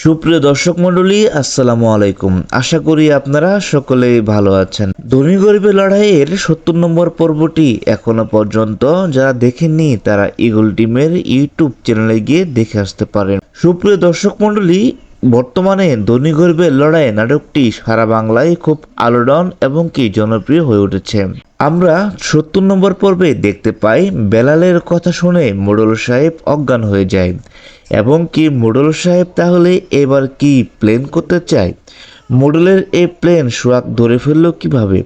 সুপ্রিয় দর্শক মণ্ডলী, আসসালামু আলাইকুম। আশা করি আপনারা সকলেই ভালো আছেন। ধনী গরিবের লড়াইয়ের ৭০ নম্বর পর্বটি এখনো পর্যন্ত যারা দেখেননি তারা ইগল টিমের ইউটিউব চ্যানেলে গিয়ে দেখে আসতে পারেন। সুপ্রিয় দর্শক মণ্ডলী, বর্তমানে ধনী গরিবের লড়াই নাটকটি সারা বাংলায় খুব আলোড়ন এবং কি জনপ্রিয় হয়ে উঠেছে। আমরা ৭০ নম্বর পর্বে দেখতে পাই বেলালের কথা শুনে মোড়ল সাহেব অজ্ঞান হয়ে যায় এবং কি মোড়ল সাহেব তাহলে এবার কি প্ল্যান করতে চায়। মোড়লের এই প্ল্যান সোহাগ ধরে ফেললো কিভাবে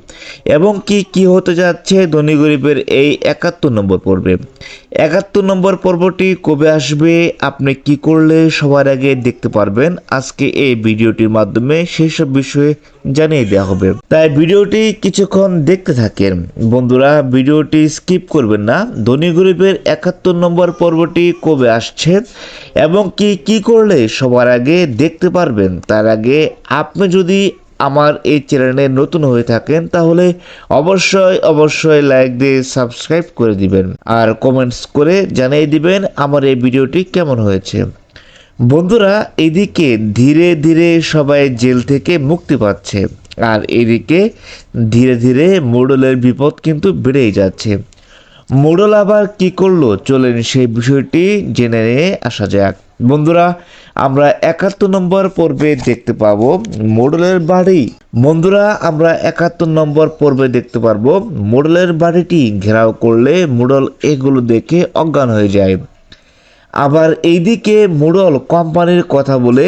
এবং কি হতে যাচ্ছে ধনী গরিবের এই ৭১ নম্বর পর্বে। ৭১ নম্বর পর্বটি কবে আসবে, আপনি কি করলে সবার আগে দেখতে পারবেন, আজকে এই ভিডিওটির মাধ্যমে সেই সব বিষয়ে জানিয়ে দেওয়া হবে। তাই ভিডিওটি কিছুক্ষণ দেখতে থাকেন বন্ধুরা, ভিডিওটি স্কিপ করবেন না। ধনী গরিবের ৭১ নম্বর পর্বটি কবে আসছে এবং কি করলে সবার আগে দেখতে পারবেন, তার আগে আপনি যদি আমার এই চ্যানেলে নতুন হয়ে থাকেন তাহলে অবশ্যই লাইক দিয়ে সাবস্ক্রাইব করে দিবেন আর কমেন্টস করে জানিয়ে দিবেন আমার এই ভিডিওটি কেমন হয়েছে। বন্ধুরা, এদিকে ধীরে ধীরে সবাই জেল থেকে মুক্তি পাচ্ছে আর এদিকে ধীরে ধীরে মোড়লের বিপদ কিন্তু বেড়েই যাচ্ছে। মোড়ল আবার কি করলো, চলেন সেই বিষয়টি জেনে নিয়ে আসা যাক। বন্ধুরা, আমরা ৭১ নম্বর পর্বে দেখতে পাবো মোড়লের বাড়ি। বন্ধুরা, আমরা ৭১ নম্বর পর্বে দেখতে পারবো মোড়লের বাড়িটি ঘেরাও করলে মোড়ল এগুলো দেখে অজ্ঞান হয়ে যায়। আবার এইদিকে মোড়ল কোম্পানির কথা বলে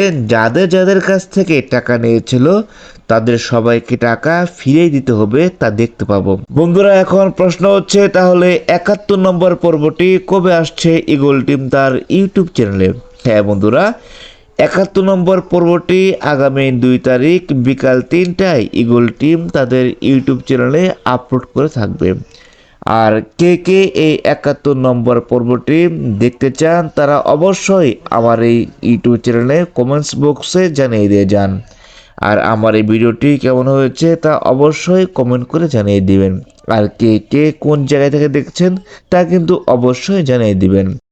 যাদের কাছ থেকে টাকা নিয়েছিল তাদের সবাইকে টাকা ফিরিয়ে দিতে হবে তা দেখতে পাবো। বন্ধুরা, এখন প্রশ্ন হচ্ছে তাহলে ৭১ নম্বর পর্বটি কবে আসছে ইগল টিম তার ইউটিউব চ্যানেলে। হ্যাঁ বন্ধুরা, ৭১ নম্বর পর্বটি আগামী ২ তারিখ বিকাল ৩টায় ইগল টিম তাদের ইউটিউব চ্যানেলে আপলোড করে থাকবে। আর কে এই ৭১ নম্বর পর্বটি দেখতে চান তারা অবশ্যই আমার এই ইউটিউব চ্যানেলে কমেন্টস বক্সে জানিয়ে দিয়ে যান। আর আমার এই ভিডিওটি কেমন হয়েছে তা অবশ্যই কমেন্ট করে জানিয়ে দিবেন। আর কে কোন জায়গা থেকে দেখছেন তা কিন্তু অবশ্যই জানিয়ে দিবেন।